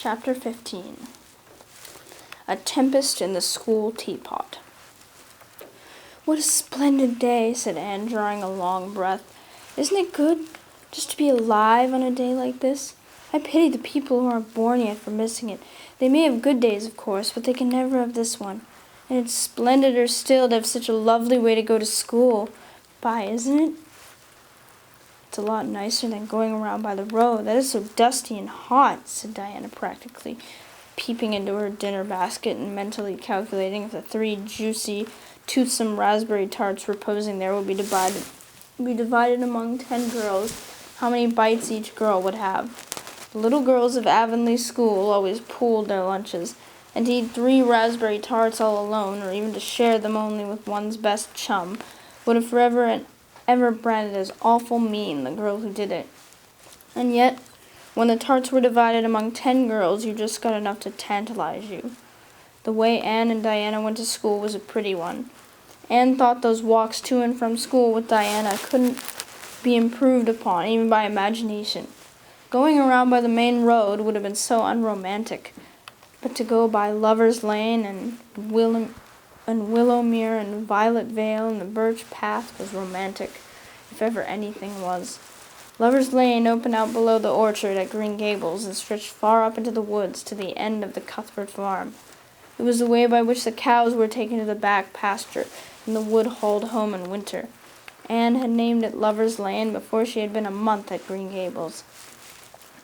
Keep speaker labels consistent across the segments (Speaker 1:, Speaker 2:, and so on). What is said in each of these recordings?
Speaker 1: Chapter 15. A Tempest in the School Teapot. "What a splendid day," said Anne, drawing a long breath. "Isn't it good just to be alive on a day like this? I pity the people who aren't born yet for missing it. They may have good days, of course, but they can never have this one. And it's splendider still to have such a lovely way to go to school by, isn't it?" "It's a lot nicer than going around by the road. That is so dusty and hot," said Diana practically, peeping into her dinner basket and mentally calculating if the 3 juicy, toothsome raspberry tarts reposing there would be divided among 10 girls, how many bites each girl would have. The little girls of Avonlea School always pooled their lunches, and to eat 3 raspberry tarts all alone, or even to share them only with one's best chum, would have forever and ever branded as awful mean the girl who did it. And yet, when the tarts were divided among 10 girls, you just got enough to tantalize you. The way Anne and Diana went to school was a pretty one. Anne thought those walks to and from school with Diana couldn't be improved upon, even by imagination. Going around by the main road would have been so unromantic, but to go by Lover's Lane and Willowmere and Violet Vale and the Birch Path was romantic, if ever anything was. Lover's Lane opened out below the orchard at Green Gables and stretched far up into the woods to the end of the Cuthbert farm. It was the way by which the cows were taken to the back pasture and the wood hauled home in winter. Anne had named it Lover's Lane before she had been a month at Green Gables.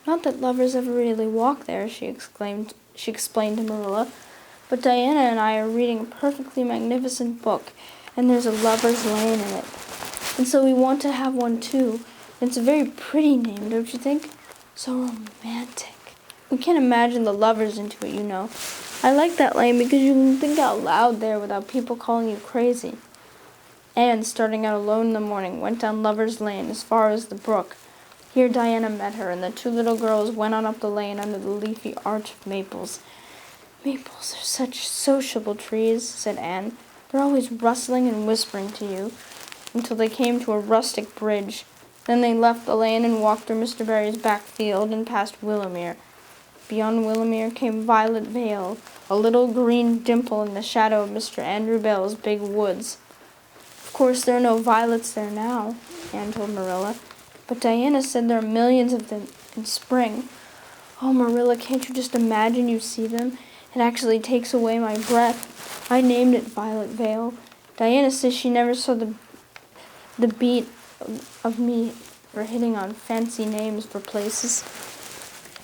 Speaker 1: "Not that lovers ever really walk there," she explained to Marilla, "but Diana and I are reading a perfectly magnificent book, and there's a Lover's Lane in it. And so we want to have one too. And it's a very pretty name, don't you think? So romantic. We can't imagine the lovers into it, you know. I like that lane because you can think out loud there without people calling you crazy." Anne, starting out alone in the morning, went down Lover's Lane as far as the brook. Here Diana met her, and the 2 little girls went on up the lane under the leafy arch of maples. "Maples are such sociable trees," said Anne. "They're always rustling and whispering to you," until they came to a rustic bridge. Then they left the lane and walked through Mr. Barry's back field and past Willowmere. Beyond Willowmere came Violet Vale, a little green dimple in the shadow of Mr. Andrew Bell's big woods. "Of course there are no violets there now," Anne told Marilla, "but Diana said there are millions of them in spring. Oh, Marilla, can't you just imagine you see them? It actually takes away my breath. I named it Violet Vale. Diana says she never saw the beat of me for hitting on fancy names for places.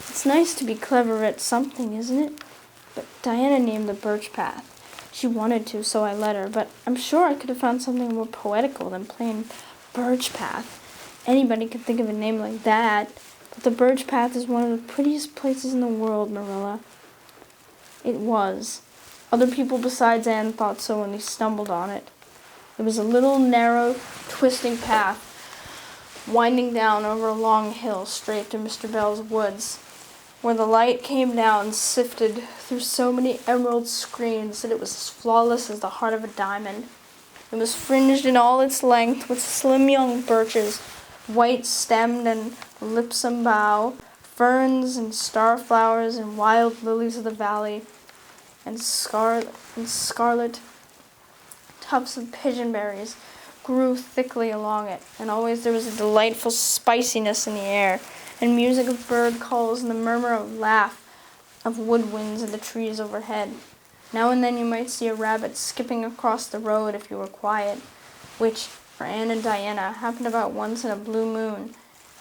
Speaker 1: It's nice to be clever at something, isn't it? But Diana named the Birch Path. She wanted to, so I let her, but I'm sure I could have found something more poetical than plain Birch Path. Anybody could think of a name like that, but the Birch Path is one of the prettiest places in the world, Marilla." It was. Other people besides Anne thought so when they stumbled on it. It was a little, narrow, twisting path, winding down over a long hill straight to Mr. Bell's woods, where the light came down, sifted through so many emerald screens that it was as flawless as the heart of a diamond. It was fringed in all its length with slim young birches, white-stemmed and lipsome bough, ferns and starflowers and wild lilies of the valley, and scarlet tufts of pigeonberries grew thickly along it, and always there was a delightful spiciness in the air, and music of bird calls and the murmur of laugh of woodwinds in the trees overhead. Now and then you might see a rabbit skipping across the road if you were quiet, which, for Anne and Diana, happened about once in a blue moon.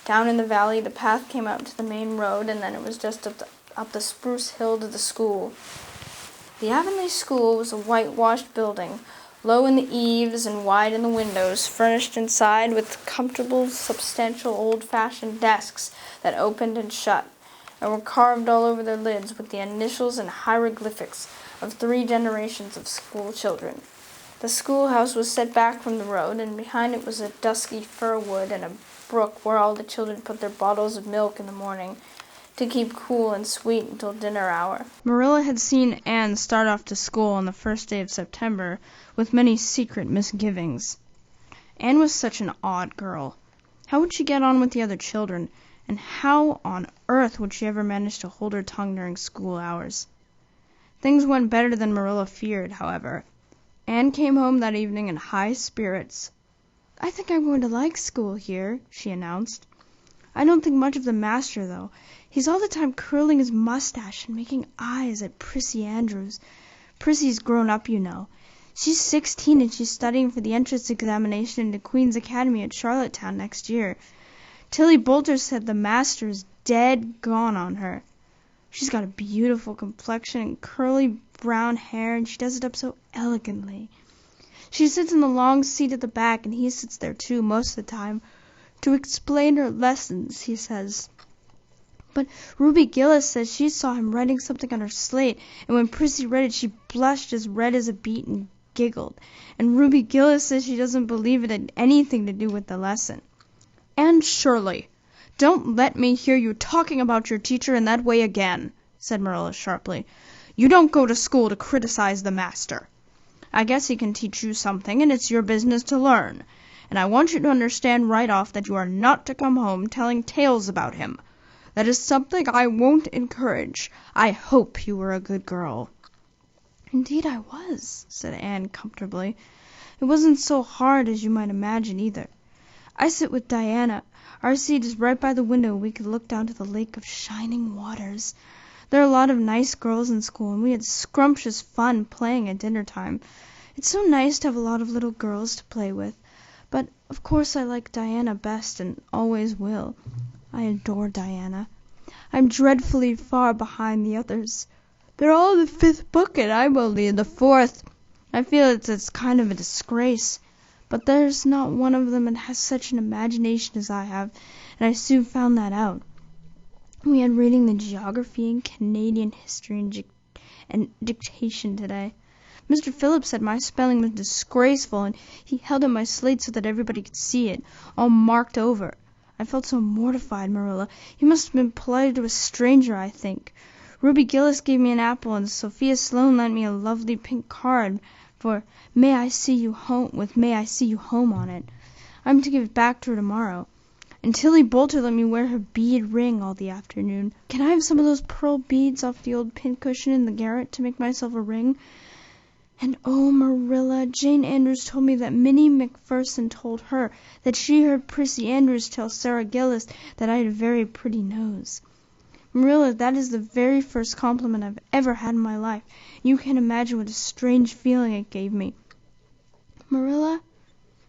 Speaker 1: Down in the valley the path came out to the main road, and then it was just up the spruce hill to the school. The Avonlea School was a whitewashed building, low in the eaves and wide in the windows, furnished inside with comfortable, substantial, old-fashioned desks that opened and shut, and were carved all over their lids with the initials and hieroglyphics of 3 generations of school children. The schoolhouse was set back from the road, and behind it was a dusky fir wood and a brook where all the children put their bottles of milk in the morning to keep cool and sweet until dinner hour. Marilla had seen Anne start off to school on the first day of September with many secret misgivings. Anne was such an odd girl. How would she get on with the other children, and how on earth would she ever manage to hold her tongue during school hours? Things went better than Marilla feared, however. Anne came home that evening in high spirits. "I think I'm going to like school here," she announced. "I don't think much of the master, though. He's all the time curling his mustache and making eyes at Prissy Andrews. Prissy's grown up, you know. She's 16 and she's studying for the entrance examination into Queen's Academy at Charlottetown next year. Tilly Boulter said the master's dead gone on her. She's got a beautiful complexion and curly brown hair, and she does it up so elegantly. She sits in the long seat at the back, and he sits there too most of the time, to explain her lessons, he says. But Ruby Gillis says she saw him writing something on her slate, and when Prissy read it, she blushed as red as a beet and giggled. And Ruby Gillis says she doesn't believe it had anything to do with the lesson." "Anne Shirley, don't let me hear you talking about your teacher in that way again," said Marilla sharply. "You don't go to school to criticize the master. I guess he can teach you something, and it's your business to learn. And I want you to understand right off that you are not to come home telling tales about him. That is something I won't encourage. I hope you were a good girl." "Indeed I was," said Anne comfortably. "It wasn't so hard as you might imagine, either. I sit with Diana. Our seat is right by the window, and we could look down to the lake of shining waters. There are a lot of nice girls in school, and we had scrumptious fun playing at dinner time. It's so nice to have a lot of little girls to play with. But, of course, I like Diana best, and always will. I adore Diana. I'm dreadfully far behind the others. They're all in the 5th book, and I'm only in the 4th. I feel it's kind of a disgrace. But there's not one of them that has such an imagination as I have, and I soon found that out. We had reading the geography and Canadian history and dictation today. Mr. Phillips said my spelling was disgraceful, and he held up my slate so that everybody could see it, all marked over. I felt so mortified, Marilla. He must have been polite to a stranger, I think. Ruby Gillis gave me an apple, and Sophia Sloane lent me a lovely pink card for May I See You Home, with May I See You Home on it. I'm to give it back to her tomorrow. And Tilly Boulter let me wear her bead ring all the afternoon. Can I have some of those pearl beads off the old pincushion in the garret to make myself a ring? And oh, Marilla, Jane Andrews told me that Minnie MacPherson told her that she heard Prissy Andrews tell Sarah Gillis that I had a very pretty nose. Marilla, that is the very first compliment I've ever had in my life. You can't imagine what a strange feeling it gave me. Marilla,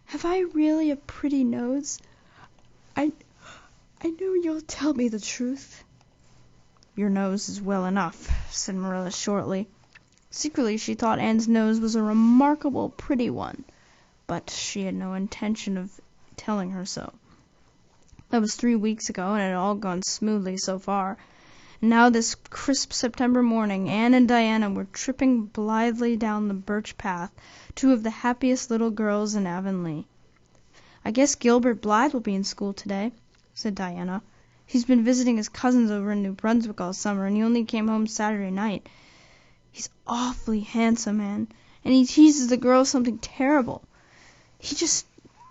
Speaker 1: have I really a pretty nose? I know you'll tell me the truth." "Your nose is well enough," said Marilla shortly. Secretly she thought Anne's nose was a remarkable pretty one, but she had no intention of telling her so. That was 3 weeks ago, and it had all gone smoothly so far. And now this crisp September morning Anne and Diana were tripping blithely down the Birch Path, 2 of the happiest little girls in Avonlea. "I guess Gilbert Blythe will be in school today," said Diana. "He's been visiting his cousins over in New Brunswick all summer, and he only came home Saturday night. He's awfully handsome, Anne, and he teases the girls something terrible. He just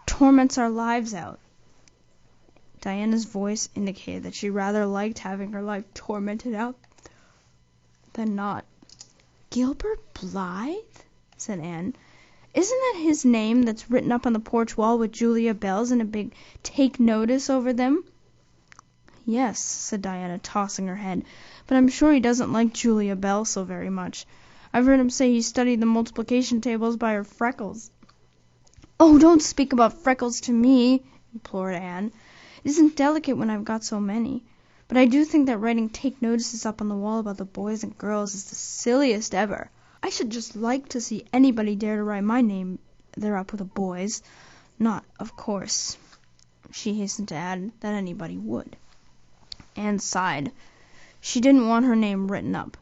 Speaker 1: torments our lives out." Diana's voice indicated that she rather liked having her life tormented out than not. "Gilbert Blythe?" said Anne. "Isn't that his name that's written up on the porch wall with Julia Bell's and a big 'Take Notice' over them?" "Yes," said Diana, tossing her head, "but I'm sure he doesn't like Julia Bell so very much. I've heard him say he studied the multiplication tables by her freckles." "Oh, don't speak about freckles to me," implored Anne. "It isn't delicate when I've got so many. But I do think that writing 'Take Notices' up on the wall about the boys and girls is the silliest ever. I should just like to see anybody dare to write my name there up with the boys. Not, of course," she hastened to add, "that anybody would." Anne sighed. She didn't want her name written up,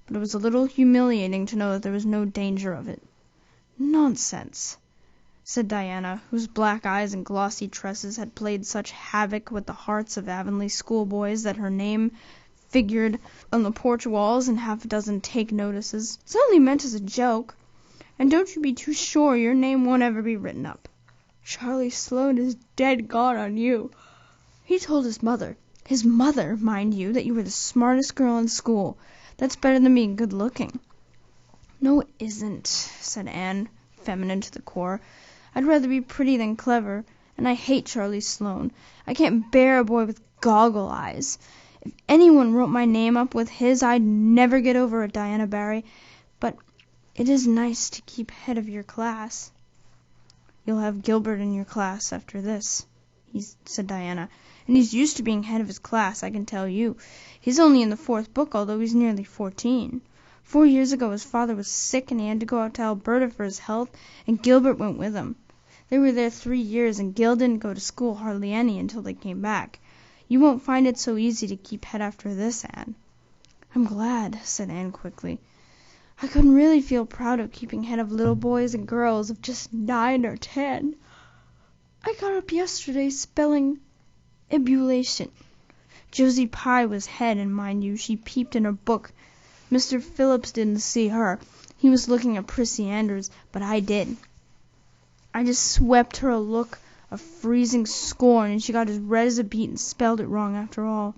Speaker 1: but it was a little humiliating to know that there was no danger of it. "Nonsense," said Diana, whose black eyes and glossy tresses had played such havoc with the hearts of Avonlea schoolboys that her name figured on the porch walls in half a dozen Take Notices. "It's only meant as a joke. And don't you be too sure your name won't ever be written up. Charlie Sloane is dead gone on you. He told his mother. His mother, mind you, that you were the smartest girl in school. That's better than being good-looking." "No, it isn't," said Anne, feminine to the core. "I'd rather be pretty than clever, and I hate Charlie Sloane. I can't bear a boy with goggle eyes. If anyone wrote my name up with his, I'd never get over it, Diana Barry. But it is nice to keep head of your class." "You'll have Gilbert in your class after this," said Diana. "And he's used to being head of his class, I can tell you. He's only in the 4th book, although he's nearly 14. 4 years ago his father was sick, and he had to go out to Alberta for his health, and Gilbert went with him. They were there 3 years, and Gil didn't go to school hardly any until they came back. You won't find it so easy to keep head after this, Anne." "I'm glad," said Anne quickly. "I couldn't really feel proud of keeping head of little boys and girls of just 9 or 10. I got up yesterday spelling ebullition. Josie Pye was head, and mind you, she peeped in her book. Mr. Phillips didn't see her. He was looking at Prissy Andrews, but I did. I just swept her a look of freezing scorn, and she got as red as a beet and spelled it wrong after all."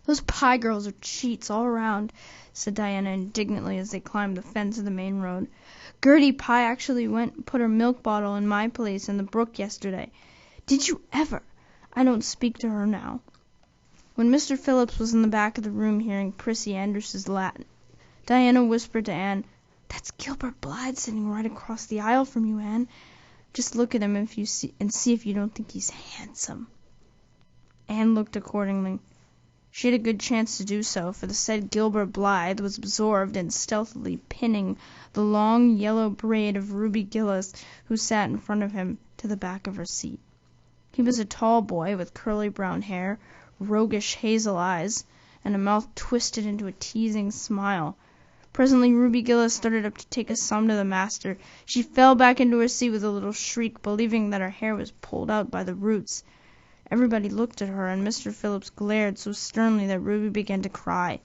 Speaker 1: "Those Pye girls are cheats all around," said Diana indignantly as they climbed the fence of the main road. "Gertie Pye actually went and put her milk bottle in my place in the brook yesterday. Did you ever? I don't speak to her now." When Mr. Phillips was in the back of the room hearing Prissy Andrews's Latin, Diana whispered to Anne, "That's Gilbert Blythe sitting right across the aisle from you, Anne. Just look at him and see if you don't think he's handsome." Anne looked accordingly. She had a good chance to do so, for the said Gilbert Blythe was absorbed in stealthily pinning the long yellow braid of Ruby Gillis, who sat in front of him, to the back of her seat. He was a tall boy with curly brown hair, roguish hazel eyes, and a mouth twisted into a teasing smile. Presently Ruby Gillis started up to take a sum to the master. She fell back into her seat with a little shriek, believing that her hair was pulled out by the roots. Everybody looked at her, and Mr. Phillips glared so sternly that Ruby began to cry.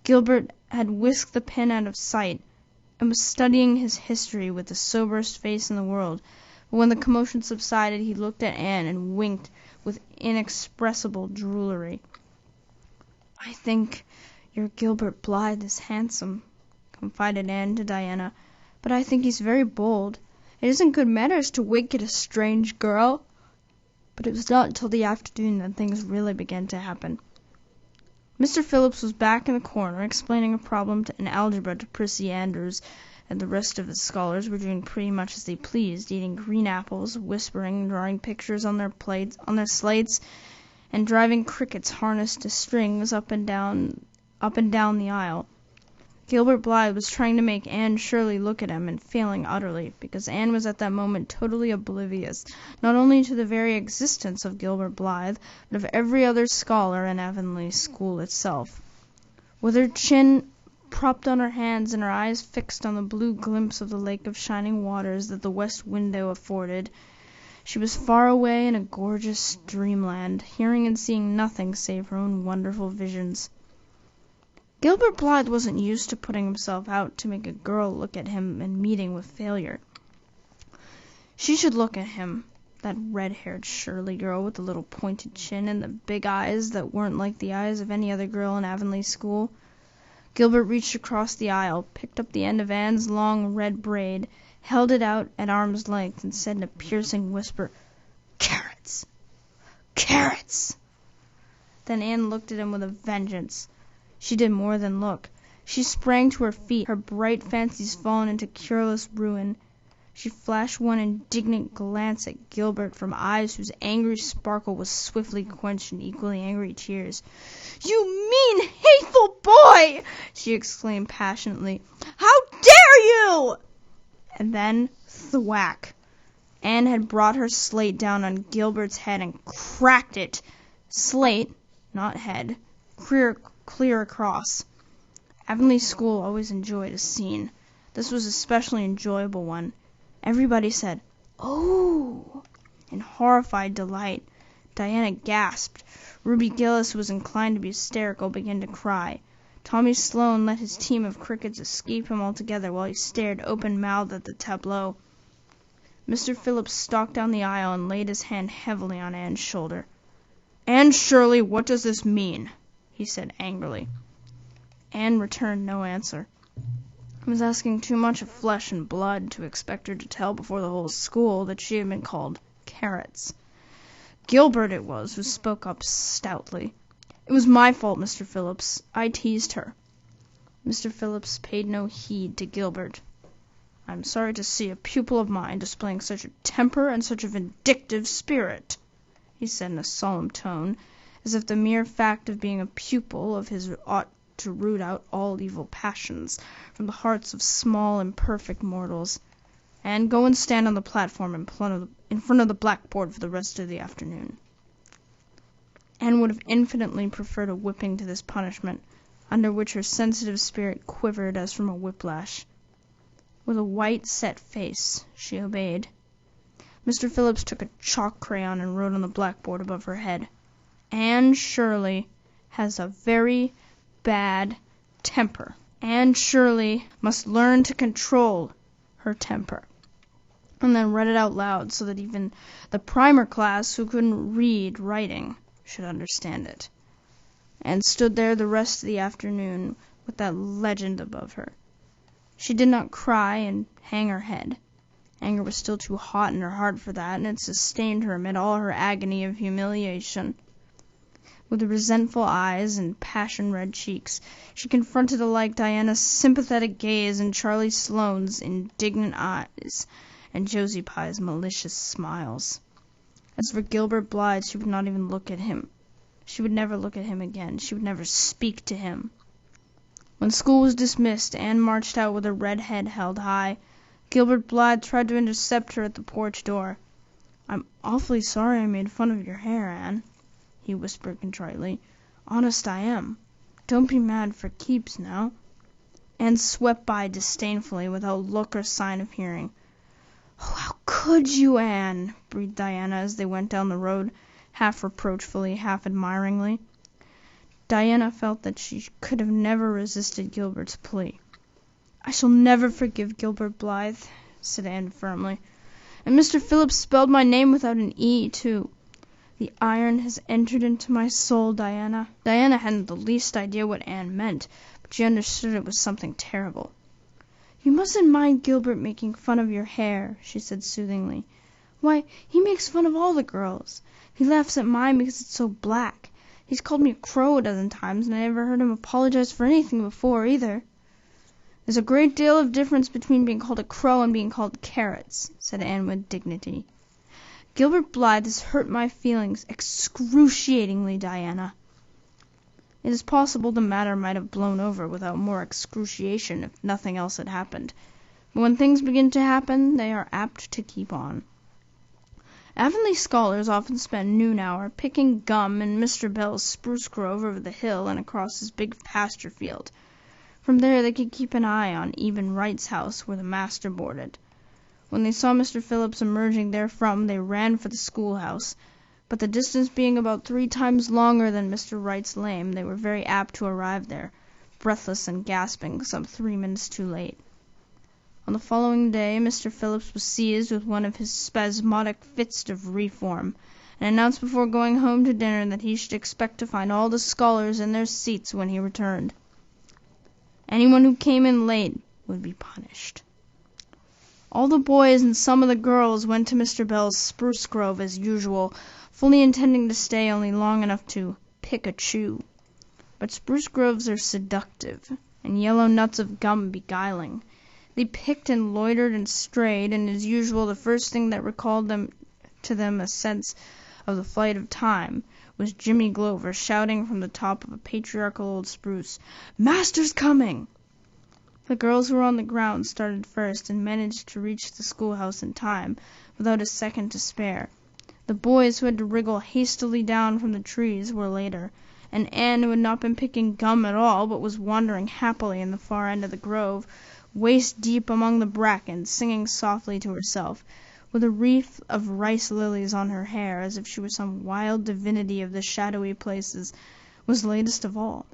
Speaker 1: Gilbert had whisked the pen out of sight, and was studying his history with the soberest face in the world. But when the commotion subsided, he looked at Anne and winked with inexpressible drollery. "I think your Gilbert Blythe is handsome," confided Anne to Diana, "but I think he's very bold. It isn't good manners to wink at a strange girl." But it was not until the afternoon that things really began to happen. Mr. Phillips was back in the corner, explaining a problem in algebra to Prissy Andrews, and the rest of the scholars were doing pretty much as they pleased, eating green apples, whispering, drawing pictures on their slates, and driving crickets harnessed to strings up and down the aisle. Gilbert Blythe was trying to make Anne Shirley look at him, and failing utterly, because Anne was at that moment totally oblivious, not only to the very existence of Gilbert Blythe, but of every other scholar in Avonlea school itself. With her chin propped on her hands and her eyes fixed on the blue glimpse of the lake of shining waters that the west window afforded, she was far away in a gorgeous dreamland, hearing and seeing nothing save her own wonderful visions. Gilbert Blythe wasn't used to putting himself out to make a girl look at him and meeting with failure. She should look at him, that red-haired Shirley girl with the little pointed chin and the big eyes that weren't like the eyes of any other girl in Avonlea school. Gilbert reached across the aisle, picked up the end of Anne's long red braid, held it out at arm's length, and said in a piercing whisper, "Carrots! Carrots!" Then Anne looked at him with a vengeance. She did more than look. She sprang to her feet, her bright fancies fallen into cureless ruin. She flashed one indignant glance at Gilbert from eyes whose angry sparkle was swiftly quenched in equally angry tears. "You mean, hateful boy!" she exclaimed passionately. "How dare you!" And then, thwack! Anne had brought her slate down on Gilbert's head and cracked it. Slate, not head, clear across. Avonlea school always enjoyed a scene. This was an especially enjoyable one. Everybody said, "Oh!" in horrified delight. Diana gasped. Ruby Gillis, who was inclined to be hysterical, began to cry. Tommy Sloane let his team of crickets escape him altogether while he stared open-mouthed at the tableau. Mr. Phillips stalked down the aisle and laid his hand heavily on Anne's shoulder. "Anne Shirley, what does this mean?" he said angrily. Anne returned no answer. It was asking too much of flesh and blood to expect her to tell before the whole school that she had been called carrots. Gilbert it was who spoke up stoutly. "It was my fault, Mr. Phillips. I teased her." Mr. Phillips paid no heed to Gilbert. "I'm sorry to see a pupil of mine displaying such a temper and such a vindictive spirit," he said in a solemn tone, as if the mere fact of being a pupil of his ought to root out all evil passions from the hearts of small imperfect mortals. "And go and stand on the platform in front of the blackboard for the rest of the afternoon." Anne would have infinitely preferred a whipping to this punishment, under which her sensitive spirit quivered as from a whiplash. With a white, set face, she obeyed. Mr. Phillips took a chalk crayon and wrote on the blackboard above her head, "Anne Shirley has a very bad temper. Anne Shirley must learn to control her temper," and then read it out loud so that even the primer class, who couldn't read writing, should understand it, and stood there the rest of the afternoon with that legend above her. She did not cry and hang her head. Anger was still too hot in her heart for that, and it sustained her amid all her agony of humiliation. With resentful eyes and passion-red cheeks, she confronted alike Diana's sympathetic gaze and Charlie Sloane's indignant eyes and Josie Pye's malicious smiles. As for Gilbert Blythe, she would not even look at him. She would never look at him again. She would never speak to him. When school was dismissed, Anne marched out with her red head held high. Gilbert Blythe tried to intercept her at the porch door. "I'm awfully sorry I made fun of your hair, Anne," he whispered contritely. "Honest I am. Don't be mad for keeps now." Anne swept by disdainfully without look or sign of hearing. "Oh, how could you, Anne?" breathed Diana as they went down the road, half reproachfully, half admiringly. Diana felt that she could have never resisted Gilbert's plea. "I shall never forgive Gilbert Blythe," said Anne firmly. "And Mr. Phillips spelled my name without an E, too. The iron has entered into my soul, Diana." Diana hadn't the least idea what Anne meant, but she understood it was something terrible. "You mustn't mind Gilbert making fun of your hair," she said soothingly. "Why, he makes fun of all the girls. He laughs at mine because it's so black. He's called me a crow a dozen times, and I never heard him apologize for anything before, either." "There's a great deal of difference between being called a crow and being called carrots," said Anne with dignity. "Gilbert Blythe has hurt my feelings excruciatingly, Diana." It is possible the matter might have blown over without more excruciation if nothing else had happened. But when things begin to happen, they are apt to keep on. Avonlea scholars often spent noon hour picking gum in Mr. Bell's spruce grove over the hill and across his big pasture field. From there they could keep an eye on Eben Wright's house, where the master boarded. When they saw Mr. Phillips emerging therefrom, they ran for the schoolhouse, but the distance being about 3 times longer than Mr. Wright's lane, they were very apt to arrive there, breathless and gasping, some 3 minutes too late. On the following day Mr. Phillips was seized with one of his spasmodic fits of reform, and announced before going home to dinner that he should expect to find all the scholars in their seats when he returned. Anyone who came in late would be punished. All the boys and some of the girls went to Mr. Bell's spruce grove as usual, fully intending to stay only long enough to pick a chew. But spruce groves are seductive, and yellow nuts of gum beguiling. They picked and loitered and strayed, and as usual the first thing that recalled to them a sense of the flight of time was Jimmy Glover shouting from the top of a patriarchal old spruce, "Master's coming!" The girls who were on the ground started first and managed to reach the schoolhouse in time, without a second to spare. The boys, who had to wriggle hastily down from the trees, were later, and Anne, who had not been picking gum at all, but was wandering happily in the far end of the grove, waist deep among the bracken, singing softly to herself, with a wreath of rice lilies on her hair, as if she were some wild divinity of the shadowy places, was latest of all.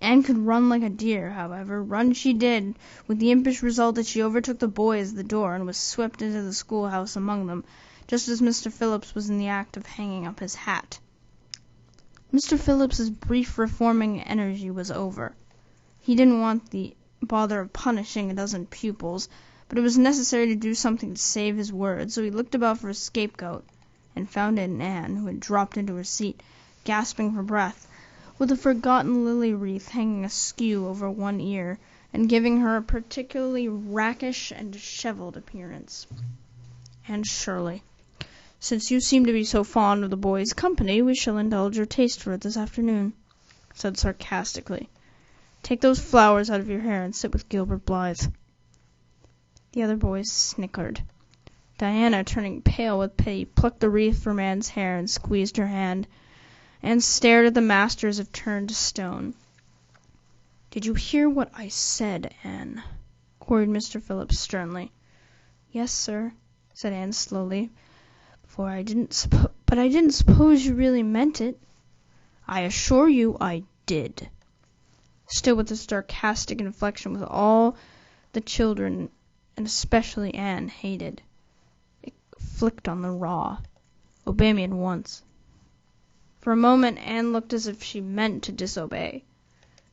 Speaker 1: Anne could run like a deer, however. Run she did, with the impish result that she overtook the boys at the door and was swept into the schoolhouse among them, just as Mr. Phillips was in the act of hanging up his hat. Mr. Phillips's brief reforming energy was over. He didn't want the bother of punishing a dozen pupils, but it was necessary to do something to save his word, so he looked about for a scapegoat, and found it in Anne, who had dropped into her seat, gasping for breath, with a forgotten lily wreath hanging askew over one ear, and giving her a particularly rakish and dishevelled appearance. "Anne Shirley, since you seem to be so fond of the boys' company, we shall indulge your taste for it this afternoon," said sarcastically. "Take those flowers out of your hair and sit with Gilbert Blythe." The other boys snickered. Diana, turning pale with pity, plucked the wreath from Anne's hair and squeezed her hand. Anne stared at the master as if turned to stone. "Did you hear what I said, Anne?" queried Mr. Phillips sternly. "Yes, sir," said Anne slowly, "but I didn't suppose you really meant it." "I assure you I did," still with a sarcastic inflection with all the children, and especially Anne, hated. It flicked on the raw. "Obey me at once." For a moment Anne looked as if she meant to disobey.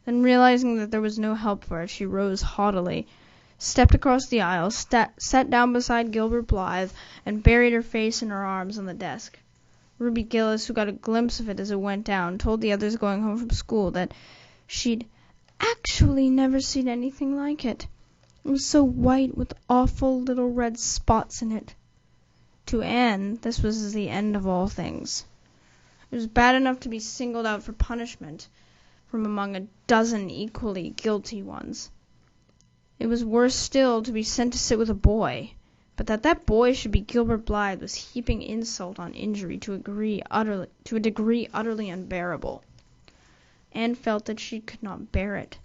Speaker 1: Then, realizing that there was no help for it, she rose haughtily, stepped across the aisle, sat down beside Gilbert Blythe, and buried her face in her arms on the desk. Ruby Gillis, who got a glimpse of it as it went down, told the others going home from school that she'd actually never seen anything like it. It was so white with awful little red spots in it. To Anne, this was the end of all things. It was bad enough to be singled out for punishment from among a dozen equally guilty ones. It was worse still to be sent to sit with a boy, but that boy should be Gilbert Blythe was heaping insult on injury to a degree utterly unbearable. Anne felt that she could not bear it,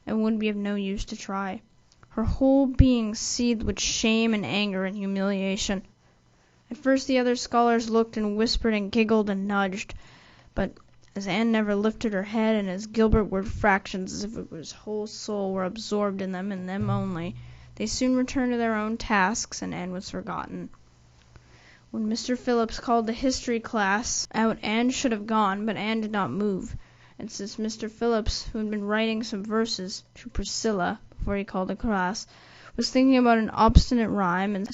Speaker 1: and would be of no use to try. Her whole being seethed with shame and anger and humiliation. At first the other scholars looked and whispered and giggled and nudged, but as Anne never lifted her head, and as Gilbert word fractions as if his whole soul were absorbed in them only, they soon returned to their own tasks, and Anne was forgotten. When Mr. Phillips called the history class out, Anne should have gone, but Anne did not move, and since Mr. Phillips, who had been writing some verses to Priscilla before he called the class, was thinking about an obstinate rhyme, and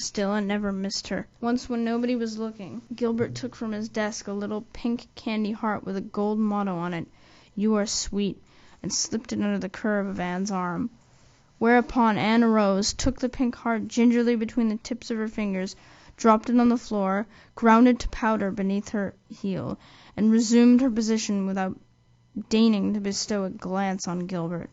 Speaker 1: never missed her. Once, when nobody was looking, Gilbert took from his desk a little pink candy heart with a gold motto on it, "You are sweet," and slipped it under the curve of Anne's arm. Whereupon Anne arose, took the pink heart gingerly between the tips of her fingers, dropped it on the floor, ground it to powder beneath her heel, and resumed her position without deigning to bestow a glance on Gilbert.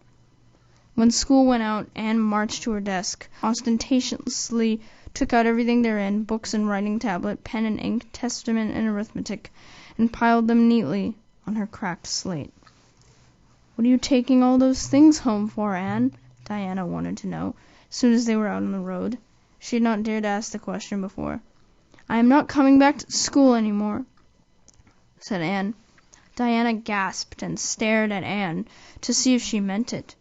Speaker 1: When school went out, Anne marched to her desk, ostentatiously took out everything therein, books and writing tablet, pen and ink, testament and arithmetic, and piled them neatly on her cracked slate. "What are you taking all those things home for, Anne?" Diana wanted to know, as soon as they were out on the road. She had not dared to ask the question before. "I am not coming back to school any more," said Anne. Diana gasped and stared at Anne to see if she meant it.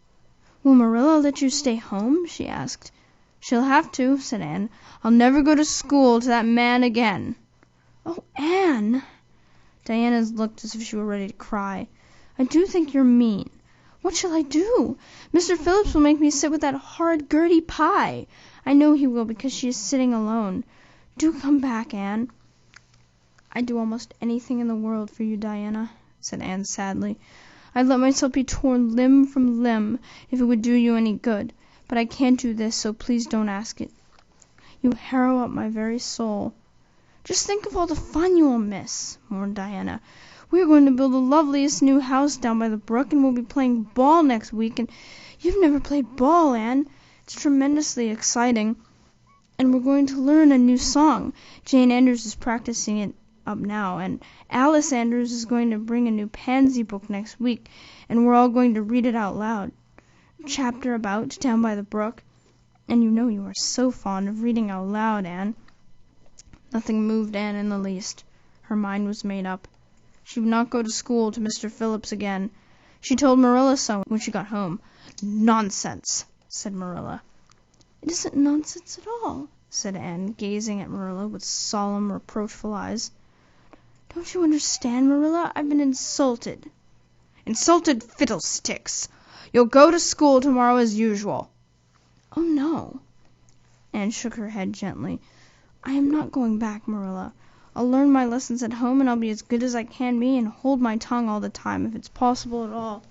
Speaker 1: "Will Marilla let you stay home?" she asked. "She'll have to," said Anne. "I'll never go to school to that man again." "Oh, Anne!" Diana looked as if she were ready to cry. "I do think you're mean. What shall I do? Mr. Phillips will make me sit with that horrid Gertie Pye. I know he will, because she is sitting alone. Do come back, Anne." "I'd do almost anything in the world for you, Diana," said Anne sadly. "I'd let myself be torn limb from limb if it would do you any good, but I can't do this, so please don't ask it. You harrow up my very soul." "Just think of all the fun you will miss," mourned Diana. "We are going to build the loveliest new house down by the brook, and we'll be playing ball next week, and you've never played ball, Anne. It's tremendously exciting, and we're going to learn a new song. Jane Andrews is practicing it up now, and Alice Andrews is going to bring a new Pansy book next week, and we're all going to read it out loud. Chapter about Down by the Brook. And you know you are so fond of reading out loud, Anne." Nothing moved Anne in the least. Her mind was made up. She would not go to school to Mr. Phillips again. She told Marilla so when she got home. "Nonsense," said Marilla. "It isn't nonsense at all," said Anne, gazing at Marilla with solemn, reproachful eyes. Don't you understand, Marilla? I've been insulted.
Speaker 2: Insulted fiddlesticks! You'll go to school tomorrow as usual.
Speaker 1: Oh, no. Anne shook her head gently. I am not going back, Marilla. I'll learn my lessons at home, and I'll be as good as I can be, and hold my tongue all the time, if it's possible at all.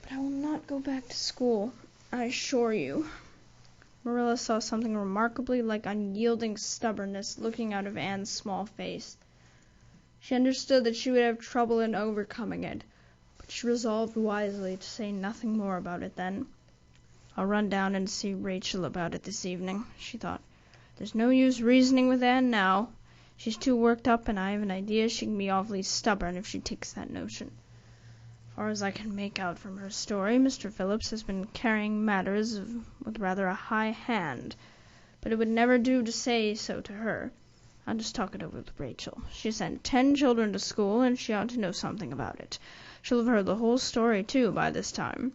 Speaker 1: But I will not go back to school, I assure you. Marilla saw something remarkably like unyielding stubbornness looking out of Anne's small face. She understood that she would have trouble in overcoming it, but she resolved wisely to say nothing more about it then. I'll run down and see Rachel about it this evening, she thought. There's no use reasoning with Anne now. She's too worked up, and I have an idea she can be awfully stubborn if she takes that notion. As far as I can make out from her story, Mr. Phillips has been carrying matters with rather a high hand, but it would never do to say so to her. I'll just talk it over with Rachel. She sent 10 children to school, and she ought to know something about it. She'll have heard the whole story, too, by this time.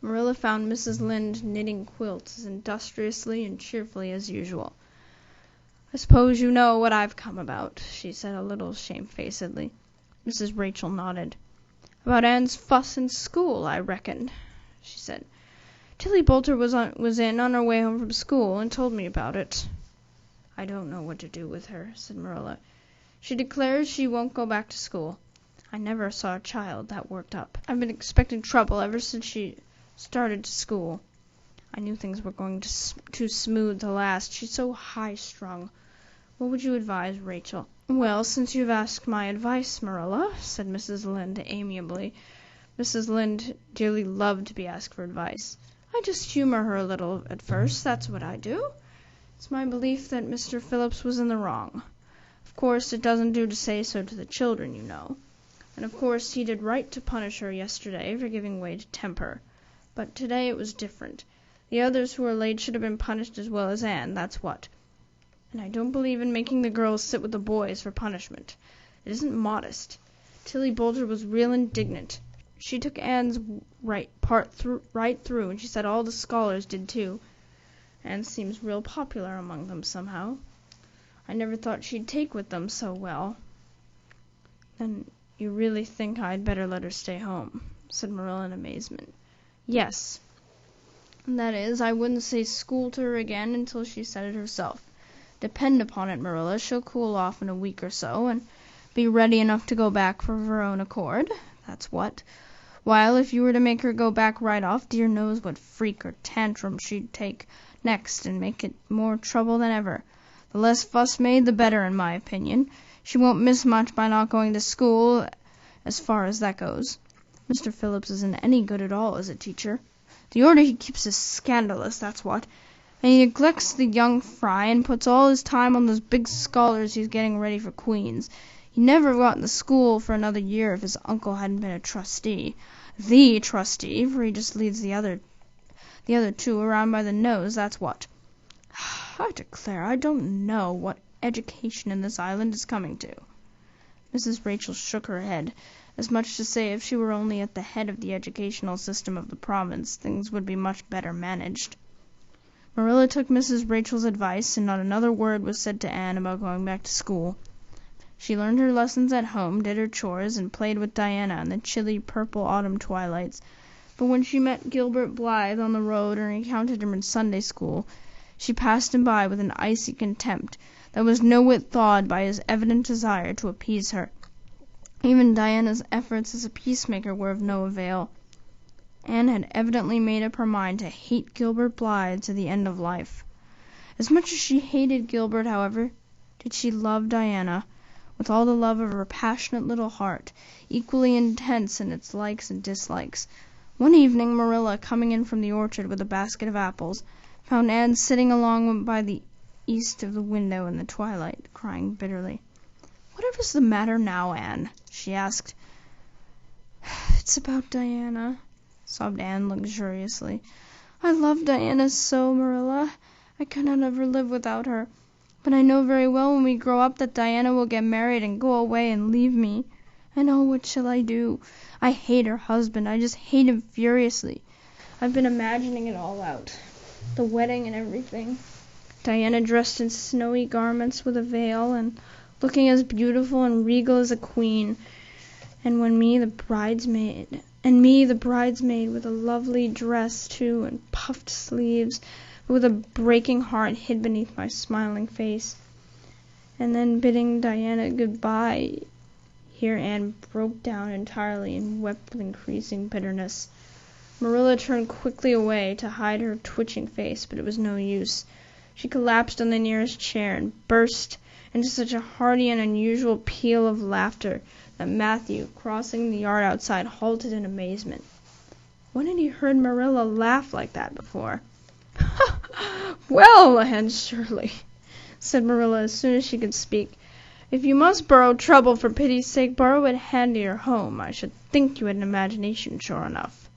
Speaker 1: Marilla found Mrs. Lynde knitting quilts as industriously and cheerfully as usual. I suppose you know what I've come about, she said a little shamefacedly. Mrs. Rachel nodded. About Anne's fuss in school, I reckon, she said. Tilly Boulter was in on her way home from school and told me about it. I don't know what to do with her, said Marilla. She declares she won't go back to school. I never saw a child that worked up. I've been expecting trouble ever since she started to school. I knew things were going too smooth to last. She's so high-strung. What would you advise, Rachel? Well, since you've asked my advice, Marilla, said Mrs. Lynde amiably. Mrs. Lynde dearly loved to be asked for advice. I just humor her a little at first, that's what I do. It's my belief that Mr. Phillips was in the wrong. Of course, it doesn't do to say so to the children, you know. And of course he did right to punish her yesterday for giving way to temper. But today it was different. The others who were late should have been punished as well as Anne, that's what. And I don't believe in making the girls sit with the boys for punishment. It isn't modest. Tilly Boulter was real indignant. She took Anne's right through, and she said all the scholars did too. Anne seems real popular among them somehow. I never thought she'd take with them so well. Then you really think I'd better let her stay home, said Marilla in amazement. Yes. That is, I wouldn't say school to her again until she said it herself. Depend upon it, Marilla, she'll cool off in a week or so, and be ready enough to go back of her own accord. That's what. While if you were to make her go back right off, dear knows what freak or tantrum she'd take next and make it more trouble than ever. The less fuss made, the better, in my opinion. She won't miss much by not going to school, as far as that goes. Mr. Phillips isn't any good at all as a teacher. The order he keeps is scandalous, that's what. And he neglects the young fry and puts all his time on those big scholars he's getting ready for Queen's. He'd never have gotten to school for another year if his uncle hadn't been a trustee. The trustee, for he just leads the other two around by the nose, that's what. I declare I don't know what education in this island is coming to. Mrs. Rachel shook her head, as much to say if she were only at the head of the educational system of the province, things would be much better managed. Marilla took Mrs. Rachel's advice, and not another word was said to Anne about going back to school. She learned her lessons at home, did her chores, and played with Diana in the chilly purple autumn twilights. But when she met Gilbert Blythe on the road or encountered him in Sunday school, she passed him by with an icy contempt that was no whit thawed by his evident desire to appease her. Even Diana's efforts as a peacemaker were of no avail. Anne had evidently made up her mind to hate Gilbert Blythe to the end of life. As much as she hated Gilbert, however, did she love Diana, with all the love of her passionate little heart, equally intense in its likes and dislikes. One evening Marilla, coming in from the orchard with a basket of apples, found Anne sitting along by the east of the window in the twilight, crying bitterly. "Whatever's the matter now, Anne?" she asked. "It's about Diana," sobbed Anne luxuriously. "I love Diana so, Marilla. I could not ever live without her. But I know very well when we grow up that Diana will get married and go away and leave me. And oh, what shall I do? I hate her husband. I just hate him furiously. I've been imagining it all out. The wedding and everything. Diana dressed in snowy garments with a veil, and looking as beautiful and regal as a queen, and me the bridesmaid, with a lovely dress too, and puffed sleeves, but with a breaking heart hid beneath my smiling face. And then bidding Diana good-bye, here Anne broke down entirely and wept with increasing bitterness. Marilla turned quickly away to hide her twitching face, but it was no use. She collapsed on the nearest chair and burst into such a hearty and unusual peal of laughter that Matthew, crossing the yard outside, halted in amazement. When had he heard Marilla laugh like that before? "Well, Anne Shirley," said Marilla as soon as she could speak, "if you must borrow trouble for pity's sake, borrow it handier home. I should think you had an imagination, sure enough."